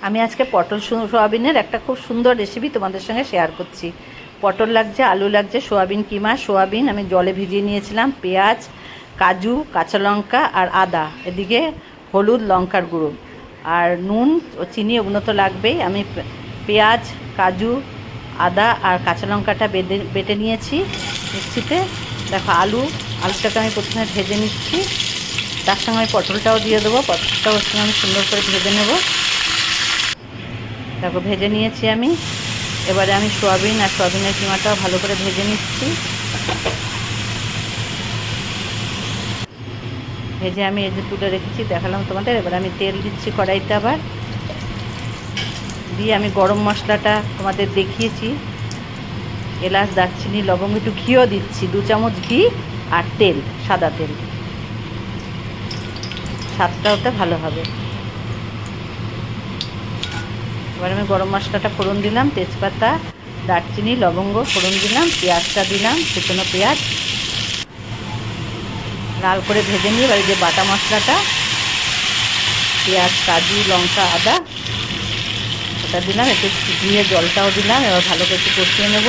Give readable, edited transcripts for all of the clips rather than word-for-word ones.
আমি আজকে পটল সোয়াবিনের একটা খুব সুন্দর রেসিপি তোমাদের সঙ্গে শেয়ার করছি। পটল লাগছে, আলু লাগছে, সোয়াবিন কিমা, সোয়াবিন আমি জলে ভিজিয়ে নিয়েছিলাম, পেঁয়াজ, কাজু, কাঁচা লঙ্কা আর আদা, এদিকে হলুদ, লঙ্কার গুঁড়ো আর নুন ও চিনি, ওগুলো তো লাগবেই। আমি পেঁয়াজ, কাজু, আদা আর কাঁচা লঙ্কাটা বেটে নিয়েছি মিক্সিতে। দেখো আলুটাকে আমি প্রথমে ভেজে নিচ্ছি, তার সঙ্গে আমি পটলটাও দিয়ে দেবো। পটলটাও ওর সঙ্গে আমি সুন্দর করে ভেজে নেব। দেখো ভেজে নিয়েছি আমি। এবারে আমি সোয়াবিন আর সোয়াবিনের কিমাটাও ভালো করে ভেজে নিচ্ছি। ভেজে আমি এই যে তুলে রেখেছি, দেখালাম তোমাদের। এবার আমি তেল দিচ্ছি কড়াইতে, আবার দিয়ে আমি গরম মশলাটা তোমাদের দেখিয়েছি, এলাচ, দারচিনি, লবঙ্গ, একটু ঘিও দিচ্ছি, 2 চামচ ঘি আর তেল, সাদা তেল, স্বাদটা ওতে ভালো হবে। এবার আমি গরম মশলাটা ফোড়ন দিলাম, তেজপাতা, দারচিনি, লবঙ্গ ফোড়ন দিলাম, পেঁয়াজটা দিলাম, কুচনো পেঁয়াজ লাল করে ভেজে নিয়ে এবার যে বাটা মশলাটা, পেঁয়াজ, কাজু, লঙ্কা, আদা, ওটা দিলাম, একটু দিয়ে জলটাও দিলাম। এবার ভালো করে একটু কষিয়ে নেব,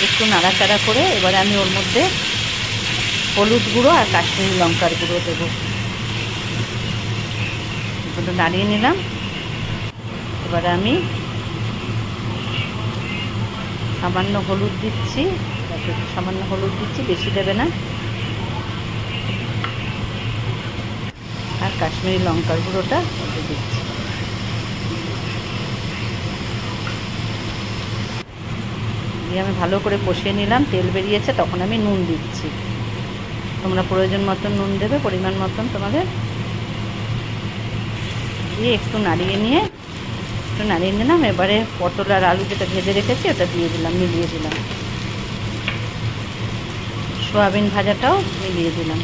একটু নাড়াচাড়া করে। এবারে আমি ওর মধ্যে হলুদ গুঁড়ো আর কাশ্মীরি লঙ্কার গুঁড়ো দেবো। একটু নাড়িয়ে নিলাম। এবারে আমি সামান্য হলুদ দিচ্ছি, সামান্য হলুদ দিচ্ছি, বেশি দেবে না। আর কাশ্মীরি লঙ্কার গুঁড়োটা দিচ্ছি। দিয়ে আমি ভালো করে কষিয়ে নিলাম, তেল বেরিয়েছে, তখন আমি নুন দিচ্ছি। তোমরা প্রয়োজন মতন নুন দেবে, পরিমাণ মতন তোমাদের। দিয়ে একটু নাড়িয়ে নিলাম। এবারে পটল আর আলু যেটা ভেজে রেখেছি ওটা দিয়ে দিলাম, মিলিয়ে দিলাম। সোয়াবিন ভাজাটাও মিলিয়ে দিলাম।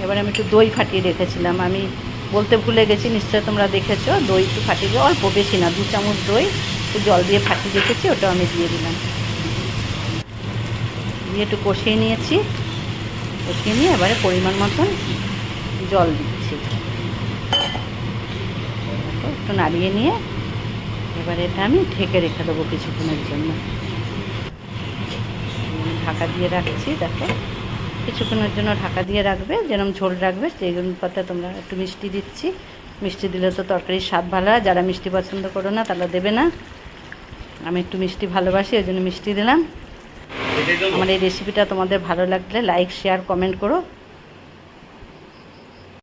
এবারে আমি একটু দই ফাটিয়ে রেখেছিলাম, আমি বলতে ভুলে গেছি, নিশ্চয় তোমরা দেখেছো। দই একটু ফাটিয়ে, অল্প, বেশি না, 2 চামচ দই একটু জল দিয়ে ফাটিয়ে রেখেছি, ওটাও আমি দিয়ে দিলাম। দিয়ে একটু কষিয়ে নিয়েছি, কষিয়ে নিয়ে এবারে পরিমাণ মতন জল দিচ্ছি। একটু নাড়িয়ে নিয়ে এবারে এটা আমি ঢেকে রেখে দেবো কিছুক্ষণের জন্য। ঢাকা দিয়ে রাখছি। দেখো কিছুক্ষণের জন্য ঢাকা দিয়ে রাখবে, যেরকম ঝোল রাখবে সেই অনুপাতে। তোমরা একটু মিষ্টি দিচ্ছি, মিষ্টি দিলে তো তরকারির স্বাদ ভালো হয়। যারা মিষ্টি পছন্দ করো না তারা দেবে না, আমি একটু মিষ্টি ভালোবাসি, ওই জন্য মিষ্টি দিলাম। আমার এই রেসিপিটা তোমাদের ভালো লাগলে লাইক, শেয়ার, কমেন্ট করো।